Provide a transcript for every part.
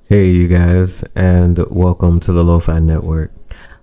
Hey, you guys, and welcome to the Lofi-Network.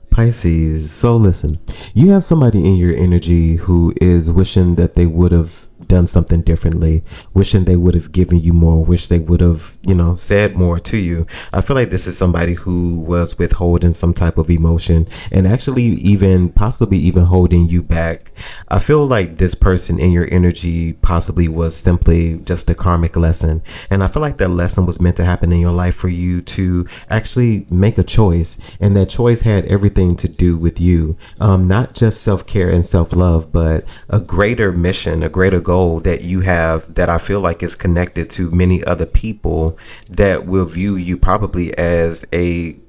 Pisces. So, listen, you have somebody in your energy who is wishing that they would have done something differently, wishing they would have given you more, wish they would have, said more to you. I feel like this is somebody who was withholding some type of emotion and actually even possibly even holding you back. I feel like this person in your energy possibly was simply just a karmic lesson. And I feel like that lesson was meant to happen in your life for you to actually make a choice. And that choice had everything to do with you. Not just self-care and self-love, but a greater mission, a greater goal that you have that I feel like is connected to many other people that will view you probably as a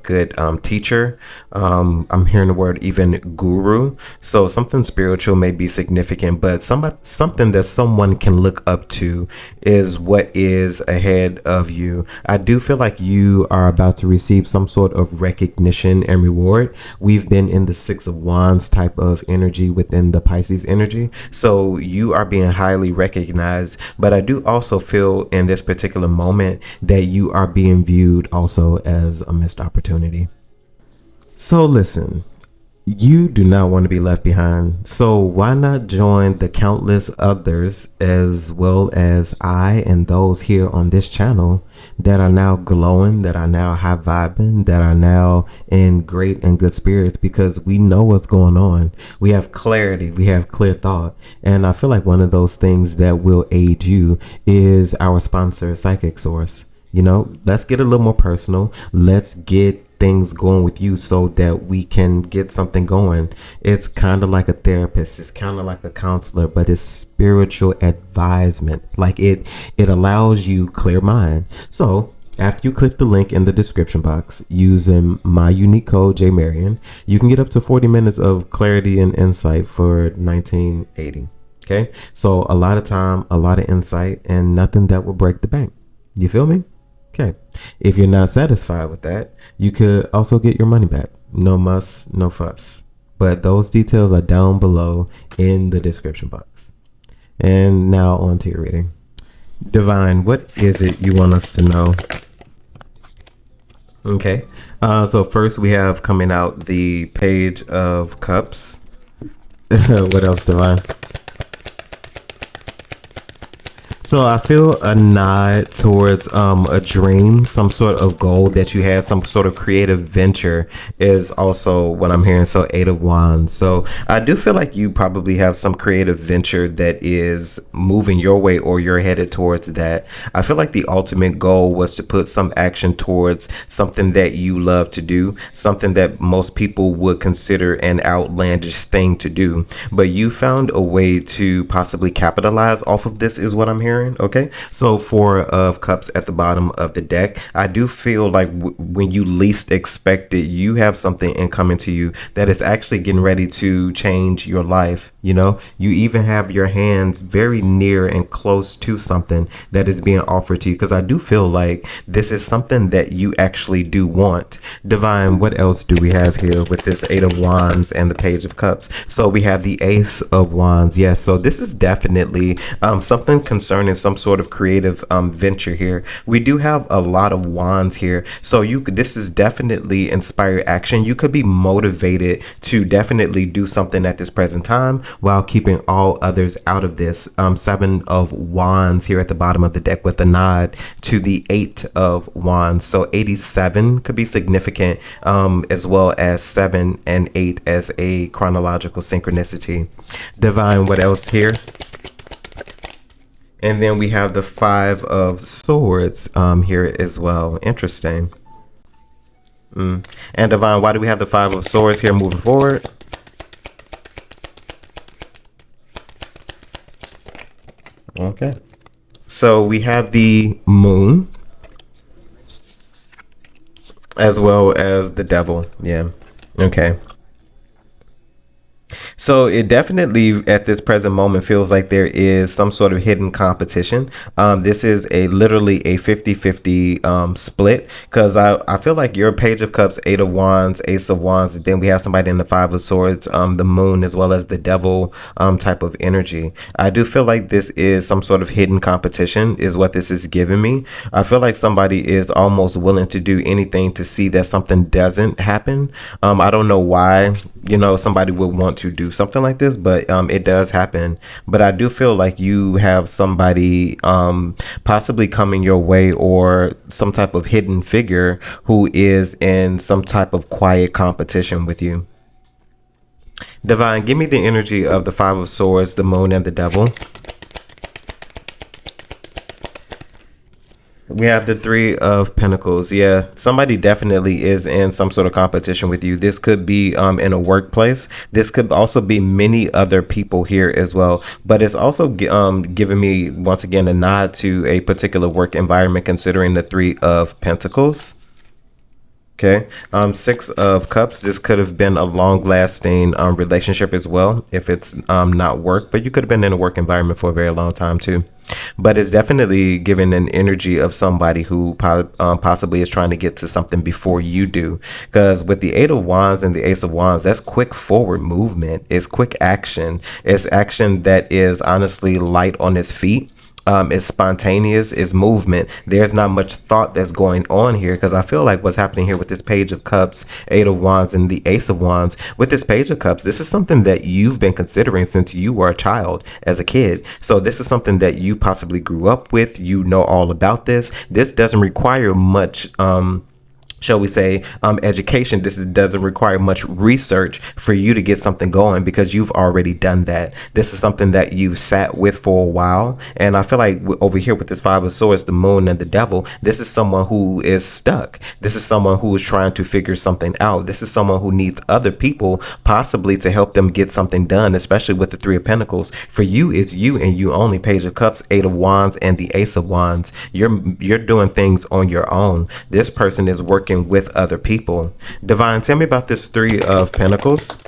good teacher. I'm hearing the word even guru. So something spiritual may be significant, but something that someone can look up to is what is ahead of you. I do feel like you are about to receive some sort of recognition and reward. We've been in the Six of Wands type of energy within the Pisces energy. So you are being highly recognized, but I do also feel in this particular moment that you are being viewed also as a missed opportunity. So listen, you do not want to be left behind. So why not join the countless others as well as I and those here on this channel that are now glowing, that are now high vibing, that are now in great and good spirits because we know what's going on. We have clarity, we have clear thought. And I feel like one of those things that will aid you is our sponsor, Psychic Source. Let's get a little more personal. Let's get things going with you so that we can get something going. It's kind of like a therapist. It's kind of like a counselor, but it's spiritual advisement. Like it allows you clear mind. So after you click the link in the description box using my unique code JMarion, you can get up to 40 minutes of clarity and insight for 1980. Okay. So a lot of time, a lot of insight, and nothing that will break the bank. You feel me? Okay. If you're not satisfied with that, you could also get your money back. No muss, no fuss. But those details are down below in the description box. And now on to your reading. Divine, what is it you want us to know? Okay. So first we have coming out the Page of Cups. What else, Divine? So I feel a nod towards a dream, some sort of goal that you had, some sort of creative venture is also what I'm hearing. So Eight of Wands. So I do feel like you probably have some creative venture that is moving your way or you're headed towards that. I feel like the ultimate goal was to put some action towards something that you love to do, something that most people would consider an outlandish thing to do. But you found a way to possibly capitalize off of this is what I'm hearing. Okay, so Four of Cups at the bottom of the deck. I do feel like when you least expect it, you have something incoming to you that is actually getting ready to change your life. You even have your hands very near and close to something that is being offered to you, because I do feel like this is something that you actually do want. Divine, what else do we have here with this Eight of Wands and the Page of Cups? So we have the Ace of Wands. Yes, so this is definitely something concerning some sort of creative venture here. We do have a lot of wands here, so this is definitely inspired action. You could be motivated to definitely do something at this present time while keeping all others out of this. Seven of Wands here at the bottom of the deck with a nod to the Eight of Wands. So 87 could be significant, as well as 7 and 8 as a chronological synchronicity. Divine, what else here? And then we have the Five of Swords here as well. Interesting. And Divine, why do we have the Five of Swords here moving forward? Okay. So we have the Moon as well as the Devil. Yeah. Okay. So it definitely at this present moment feels like there is some sort of hidden competition. This is a literally a 50-50 split, because I feel like your Page of Cups, Eight of Wands, Ace of Wands, and then we have somebody in the Five of Swords, the Moon, as well as the Devil type of energy. I do feel like this is some sort of hidden competition is what this is giving me. I feel like somebody is almost willing to do anything to see that something doesn't happen. I don't know why, somebody would want to do something like this, but it does happen. But I do feel like you have somebody possibly coming your way, or some type of hidden figure who is in some type of quiet competition with you. Divine, give me the energy of the Five of Swords, the Moon, and the Devil. We have the Three of Pentacles. Yeah, somebody definitely is in some sort of competition with you. This could be in a workplace. This could also be many other people here as well. But it's also giving me, once again, a nod to a particular work environment, considering the Three of Pentacles. Okay. Six of Cups. This could have been a long-lasting relationship as well, if it's not work. But you could have been in a work environment for a very long time too. But it's definitely giving an energy of somebody who possibly is trying to get to something before you do. Because with the Eight of Wands and the Ace of Wands, that's quick forward movement. It's quick action. It's action that is honestly light on its feet. It's spontaneous, it's movement. There's not much thought that's going on here, because I feel like what's happening here with this Page of Cups, Eight of Wands, and the Ace of Wands, with this Page of Cups, this is something that you've been considering since you were a child, as a kid. So this is something that you possibly grew up with. You know all about this. This doesn't require much shall we say, education. Doesn't require much research for you to get something going, because you've already done that. This is something that you've sat with for a while. And I feel like over here with this Five of Swords, the Moon, and the Devil, this is someone who is stuck. This is someone who is trying to figure something out. This is someone who needs other people possibly to help them get something done, especially with the Three of Pentacles. For you, it's you and you only. Page of Cups, Eight of Wands, and the Ace of Wands. You're doing things on your own. This person is working with other people. Divine, tell me about this Three of Pentacles.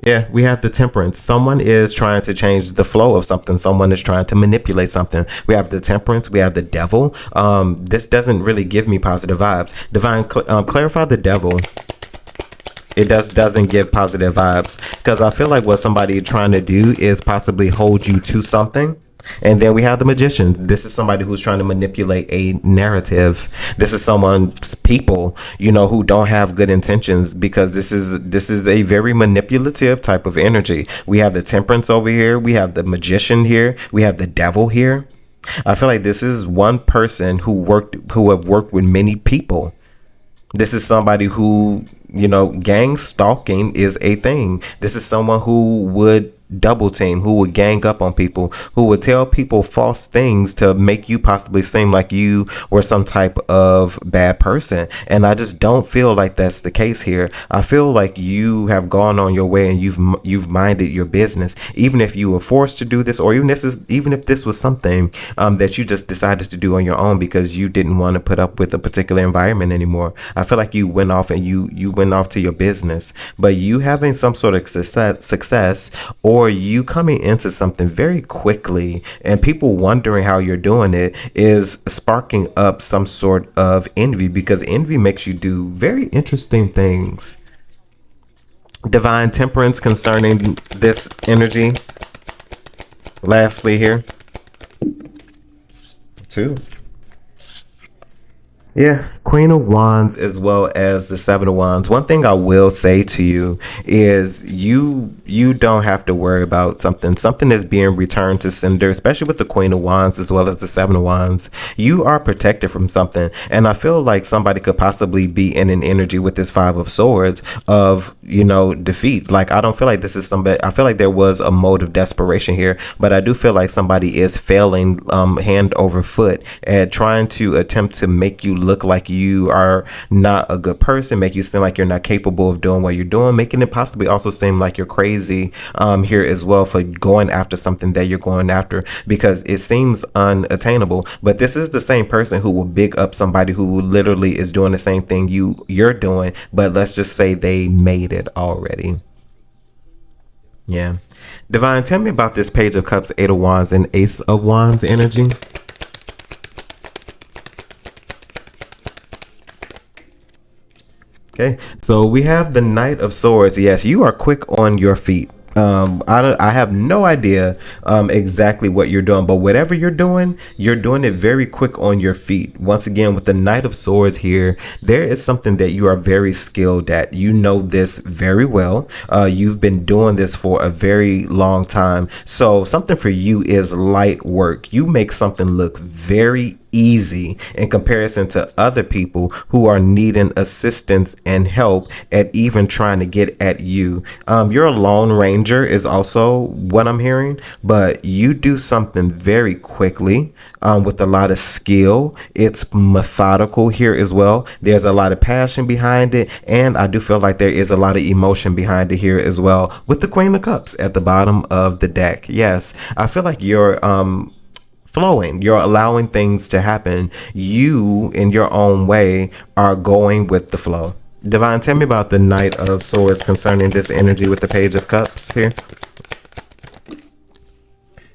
Yeah, we have the Temperance. Someone is trying to change the flow of something. Someone is trying to manipulate something. We have the Temperance. We have the Devil. This doesn't really give me positive vibes. Divine, clarify the Devil. It doesn't give positive vibes, because I feel like what somebody is trying to do is possibly hold you to something. And then we have the Magician. This is somebody who's trying to manipulate a narrative. This is someone's people, who don't have good intentions, because this is a very manipulative type of energy. We have the Temperance over here. We have the Magician here. We have the Devil here. I feel like this is one person who have worked with many people. This is somebody who, gang stalking is a thing. This is someone who would double team, who would gang up on people, who would tell people false things to make you possibly seem like you were some type of bad person. And I just don't feel like that's the case here. I feel like you have gone on your way and you've minded your business, even if you were forced to do this, or even if this was something that you just decided to do on your own because you didn't want to put up with a particular environment anymore. I feel like you went off and you went off to your business. But you having some sort of success, or you coming into something very quickly and people wondering how you're doing it, is sparking up some sort of envy, because envy makes you do very interesting things. Divine, Temperance concerning this energy. Lastly here, two. Yeah, Queen of Wands as well as the Seven of Wands. One thing I will say to you is you don't have to worry about something. Something is being returned to sender, especially with the Queen of Wands as well as the Seven of Wands. You are protected from something. And I feel like somebody could possibly be in an energy with this Five of Swords of, defeat. Like, I don't feel like this is somebody. I feel like there was a mode of desperation here, but I do feel like somebody is failing hand over foot at trying to attempt to make you look like you are not a good person, make you seem like you're not capable of doing what you're doing, making it possibly also seem like you're crazy here as well for going after something that you're going after because it seems unattainable. But this is the same person who will big up somebody who literally is doing the same thing you're doing, but let's just say they made it already. Yeah. Divine, tell me about this Page of Cups, Eight of Wands, and Ace of Wands energy. Okay, so we have the Knight of Swords. Yes, you are quick on your feet. I have no idea exactly what you're doing, but whatever you're doing it very quick on your feet. Once again, with the Knight of Swords here, there is something that you are very skilled at. You know this very well. You've been doing this for a very long time. So something for you is light work. You make something look very easy in comparison to other people who are needing assistance and help at even trying to get at you. You're a lone ranger is also what I'm hearing, but you do something very quickly with a lot of skill. It's methodical here as well. There's a lot of passion behind it, and I do feel like there is a lot of emotion behind it here as well with the Queen of Cups at the bottom of the deck. Yes, I feel like you're flowing. You're allowing things to happen. You, in your own way, are going with the flow. Divine, tell me about the Knight of Swords concerning this energy with the Page of Cups here.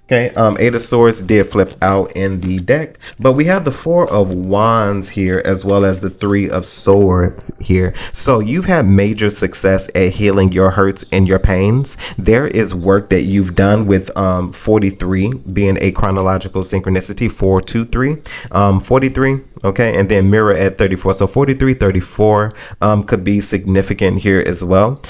Okay, Eight of Swords did flip out in the deck, but we have the Four of Wands here as well as the Three of Swords here. So you've had major success at healing your hurts and your pains. There is work that you've done with 43 being a chronological synchronicity, 423, 43. Okay, and then mirror at 34. So 43, 34 could be significant here as well.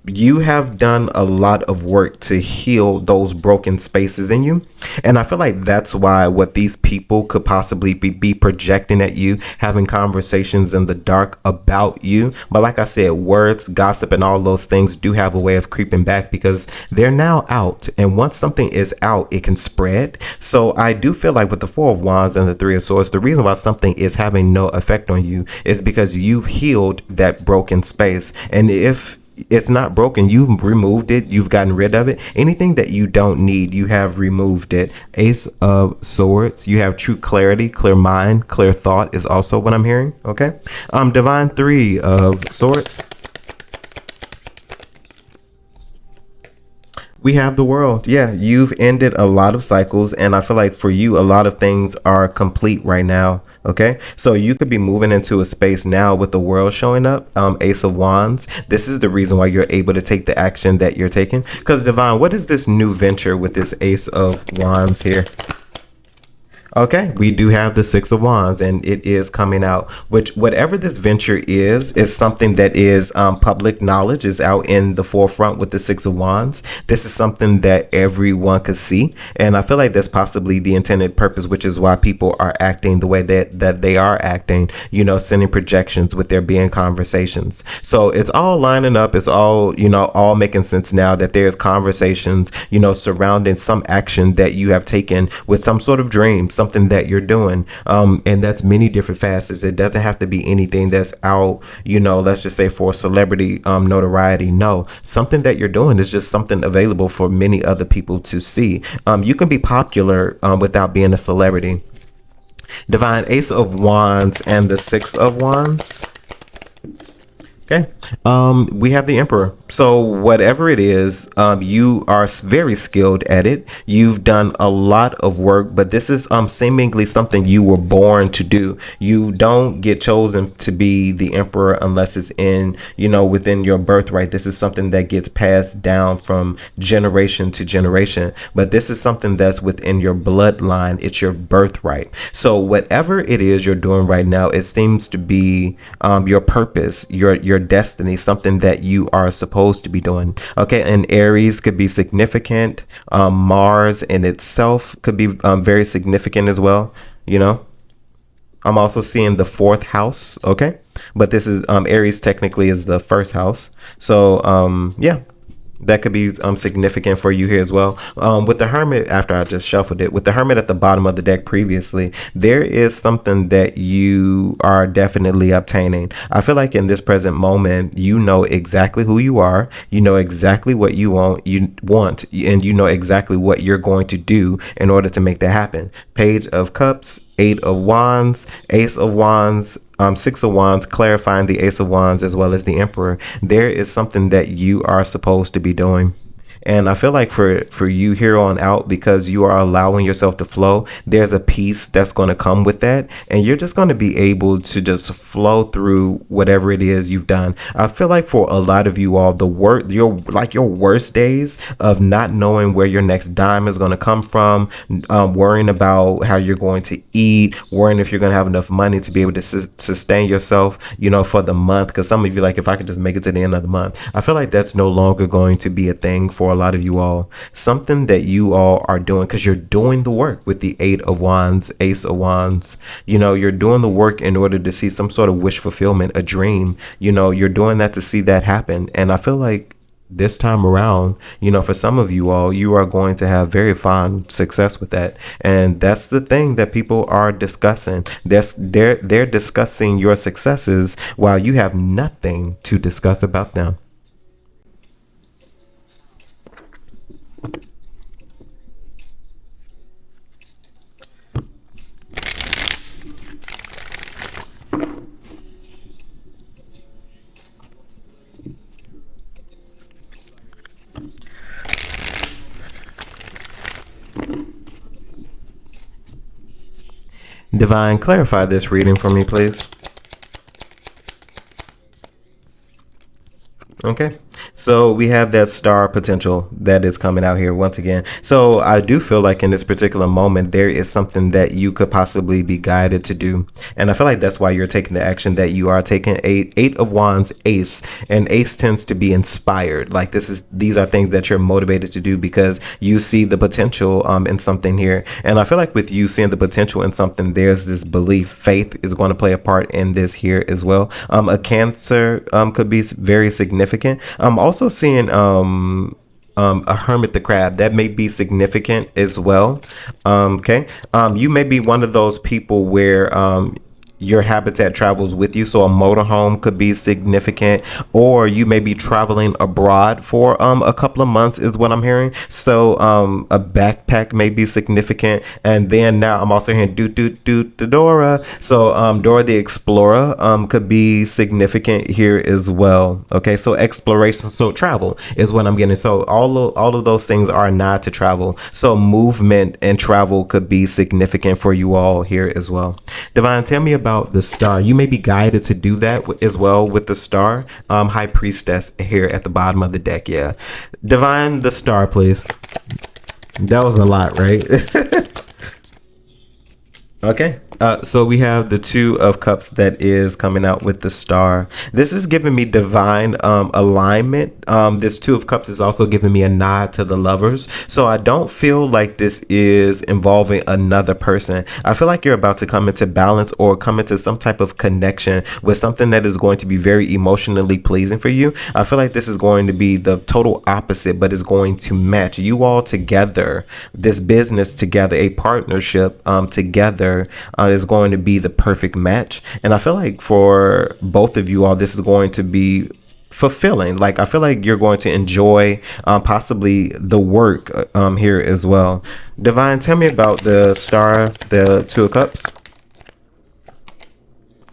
You have done a lot of work to heal those broken spaces in you. And I feel like that's why what these people could possibly be projecting at you, having conversations in the dark about you. But like I said, words, gossip, and all those things do have a way of creeping back because they're now out. And once something is out, it can spread. So I do feel like with the Four of Wands and the Three of Swords, the reason why something is having no effect on you is because you've healed that broken space. And if it's not broken, you've removed it, you've gotten rid of it. Anything that you don't need, you have removed it. Ace of Swords, you have true clarity, clear mind, clear thought is also what I'm hearing. Okay, Divine, Three of Swords. We have the World. Yeah, you've ended a lot of cycles, and I feel like for you, a lot of things are complete right now. Okay, so you could be moving into a space now with the World showing up. Ace of Wands. This is the reason why you're able to take the action that you're taking. Because Divine, what is this new venture with this Ace of Wands here? Okay, we do have the Six of Wands, and it is coming out. Which, whatever this venture is something that is public knowledge, is out in the forefront with the Six of Wands. This is something that everyone could see, and I feel like that's possibly the intended purpose, which is why people are acting the way that they are acting. You know, sending projections with there being conversations. So it's all lining up. It's all all making sense now that there's conversations surrounding some action that you have taken with some sort of dream, something that you're doing, and that's many different facets. It doesn't have to be anything that's out, let's just say for celebrity notoriety. No, something that you're doing is just something available for many other people to see. You can be popular without being a celebrity. Divine, Ace of Wands and the Six of Wands. Okay, we have the Emperor. So whatever it is, you are very skilled at it. You've done a lot of work, but this is seemingly something you were born to do. You don't get chosen to be the Emperor unless it's in, within your birthright. This is something that gets passed down from generation to generation, but this is something that's within your bloodline. It's your birthright. So whatever it is you're doing right now, it seems to be your purpose, your destiny, something that you are supposed to be doing. Okay, and Aries could be significant. Mars in itself could be very significant as well. I'm also seeing the fourth house. Okay, but this is Aries technically is the first house. So yeah. That could be significant for you here as well. With the Hermit, after I just shuffled it, with the Hermit at the bottom of the deck previously, there is something that you are definitely obtaining. I feel like in this present moment, you know exactly who you are, you know exactly what you want, and you know exactly what you're going to do in order to make that happen. Page of Cups, Eight of Wands, Ace of Wands, Six of Wands, clarifying the Ace of Wands as well as the Emperor. There is something that you are supposed to be doing. And I feel like for you here on out, because you are allowing yourself to flow, there's a peace that's going to come with that. And you're just going to be able to just flow through whatever it is you've done. I feel like for a lot of you all, your worst days of not knowing where your next dime is going to come from, worrying about how you're going to eat, worrying if you're going to have enough money to be able to sustain yourself, for the month. Because some of you, like, if I could just make it to the end of the month, I feel like that's no longer going to be a thing for a lot of you all. Something that you all are doing, because you're doing the work with the Eight of Wands, Ace of Wands. You're doing the work in order to see some sort of wish fulfillment, a dream. You're doing that to see that happen. And I feel like this time around, for some of you all, you are going to have very fine success with that. And that's the thing that people are discussing. They're discussing your successes while you have nothing to discuss about them. Divine, clarify this reading for me, please. Okay. So we have that star potential that is coming out here once again. So I do feel like in this particular moment, there is something that you could possibly be guided to do. And I feel like that's why you're taking the action that you are taking. Eight of Wands, Ace. And Ace tends to be inspired. Like these are things that you're motivated to do because you see the potential in something here. And I feel like with you seeing the potential in something, there's this belief. Faith is going to play a part in this here as well. A Cancer could be very significant. I'm also seeing a Hermit the Crab that may be significant as well. Okay. You may be one of those people where your habitat travels with you, so a motorhome could be significant, or you may be traveling abroad for a couple of months is what I'm hearing. So a backpack may be significant. And then now I'm also hearing Dora. So Dora the Explorer could be significant here as well. Okay, so exploration, so travel is what I'm getting. So all of those things are not to travel. So movement and travel could be significant for you all here as well. Divine, tell me about the star. You may be guided to do that as well with the star. High Priestess here at the bottom of the deck. Yeah. Divine, the star, please. That was a lot, right? Okay. So we have the Two of Cups that is coming out with the star. This is giving me divine alignment. This Two of Cups is also giving me a nod to the Lovers. So I don't feel like this is involving another person. I feel like you're about to come into balance or come into some type of connection with something that is going to be very emotionally pleasing for you. I feel like this is going to be the total opposite, but is going to match you all together. This business together, a partnership together. Is going to be the perfect match. And I feel like for both of you all, this is going to be fulfilling. Like, I feel like you're going to enjoy possibly the work here as well. Divine, tell me about the star, the Two of Cups.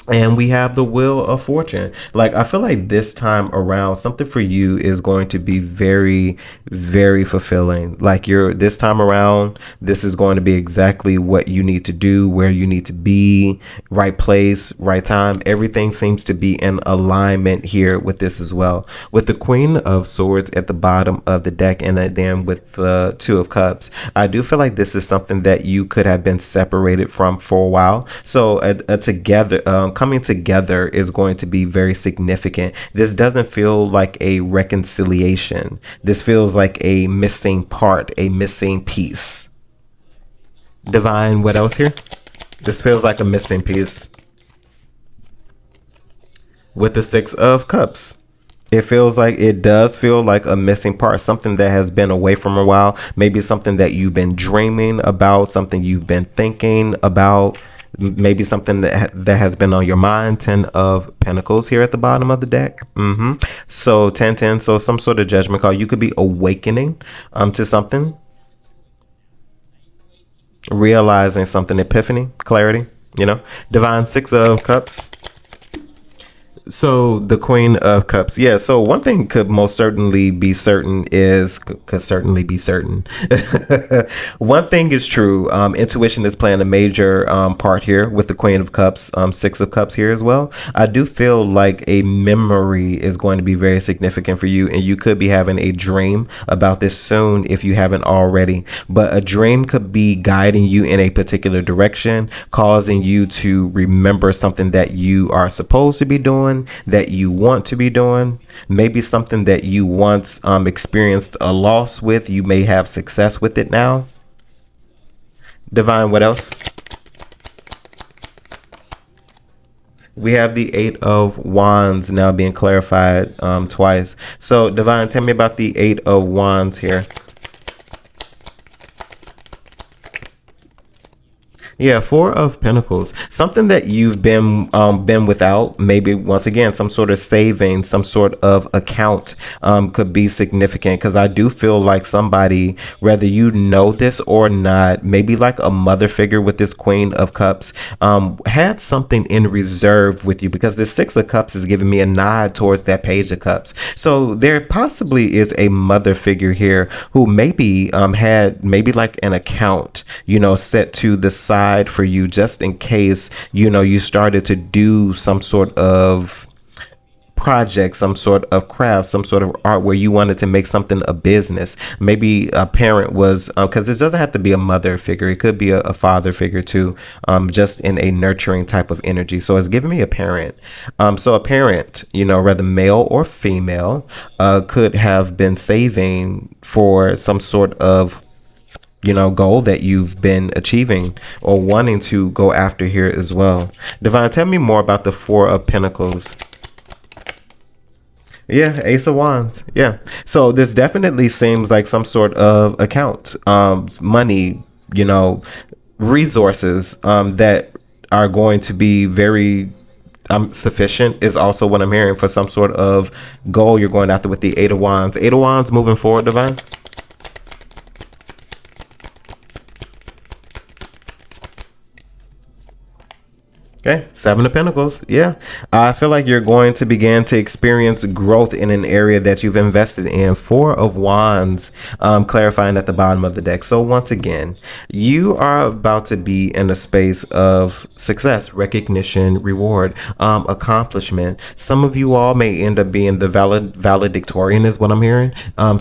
And we have the Wheel of Fortune. Like, I feel like this time around, something for you is going to be very, very fulfilling. Like, this time around, this is going to be exactly what you need to do, where you need to be, right place, right time. Everything seems to be in alignment here with this as well. With the Queen of Swords at the bottom of the deck, and then with the Two of Cups, I do feel like this is something that you could have been separated from for a while. So coming together is going to be very significant. This doesn't feel like a reconciliation. This feels like a missing part, a missing piece. Divine, what else here? This feels like a missing piece. With the Six of Cups, It feels like it does feel like a missing part, something that has been away from a while, maybe something that you've been dreaming about, something you've been thinking about, maybe something that has been on your mind. 10 of Pentacles here at the bottom of the deck. So 10, so some sort of judgment call. You could be awakening to something, realizing something, epiphany, clarity, Divine Six of Cups. So the Queen of Cups. Yeah. So one thing could most certainly be certain is could certainly be certain. One thing is true. Intuition is playing a major part here with the Queen of Cups, Six of Cups here as well. I do feel like a memory is going to be very significant for you, and you could be having a dream about this soon if you haven't already. But a dream could be guiding you in a particular direction, causing you to remember something that you are supposed to be doing, that you want to be doing, maybe something that you once experienced a loss with. You may have success with it now. Divine, what else? We have the Eight of Wands now being clarified twice. So Divine, tell me about the Eight of Wands here. Yeah, Four of Pentacles. Something that you've been without. Maybe once again, some sort of savings, some sort of account could be significant. Because I do feel like somebody, whether you know this or not, maybe like a mother figure with this Queen of Cups, had something in reserve with you. Because the Six of Cups is giving me a nod towards that Page of Cups. So there possibly is a mother figure here who maybe had maybe like an account, set to the side for you, just in case you started to do some sort of project, some sort of craft, some sort of art where you wanted to make something a business. Maybe a parent was because this doesn't have to be a mother figure, it could be a father figure too, just in a nurturing type of energy. So it's giving me a parent. So a parent, whether male or female, could have been saving for some sort of goal that you've been achieving or wanting to go after here as well. Divine, tell me more about the Four of Pentacles. Yeah, Ace of Wands. Yeah. So this definitely seems like some sort of account, money, resources that are going to be very sufficient is also what I'm hearing for some sort of goal you're going after with the Eight of Wands. Eight of Wands moving forward, Divine. Okay, Seven of Pentacles. Yeah, I feel like you're going to begin to experience growth in an area that you've invested in. Four of Wands, clarifying at the bottom of the deck. So once again, you are about to be in a space of success, recognition, reward, accomplishment. Some of you all may end up being the valedictorian, is what I'm hearing. A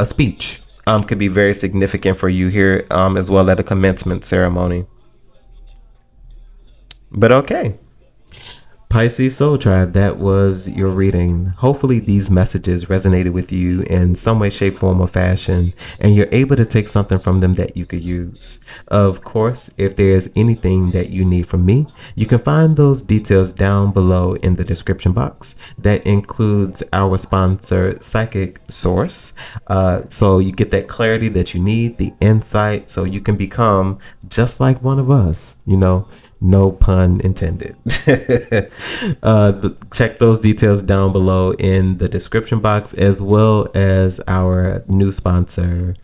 speech could be very significant for you here, as well at a commencement ceremony. But okay, Pisces Soul Tribe, that was your reading. Hopefully these messages resonated with you in some way, shape, form, or fashion, and you're able to take something from them that you could use. Of course, if there's anything that you need from me, you can find those details down below in the description box. That includes our sponsor, Psychic Source. So you get that clarity that you need, the insight, so you can become just like one of us, no pun intended. Check those details down below in the description box, as well as our new sponsor,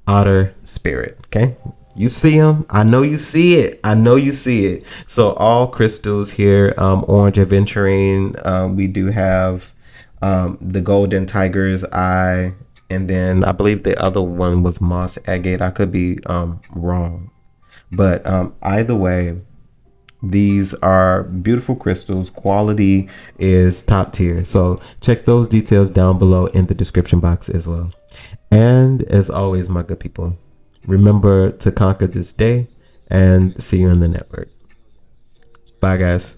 Otter Spirit. Okay, you see them. I know you see it. So all crystals here, orange aventurine. We do have the golden tiger's eye, and then I believe the other one was moss agate. I could be wrong, but either way, these are beautiful crystals. Quality is top tier. So check those details down below in the description box as well. And as always, my good people, remember to conquer this day, and see you in the network. Bye, guys.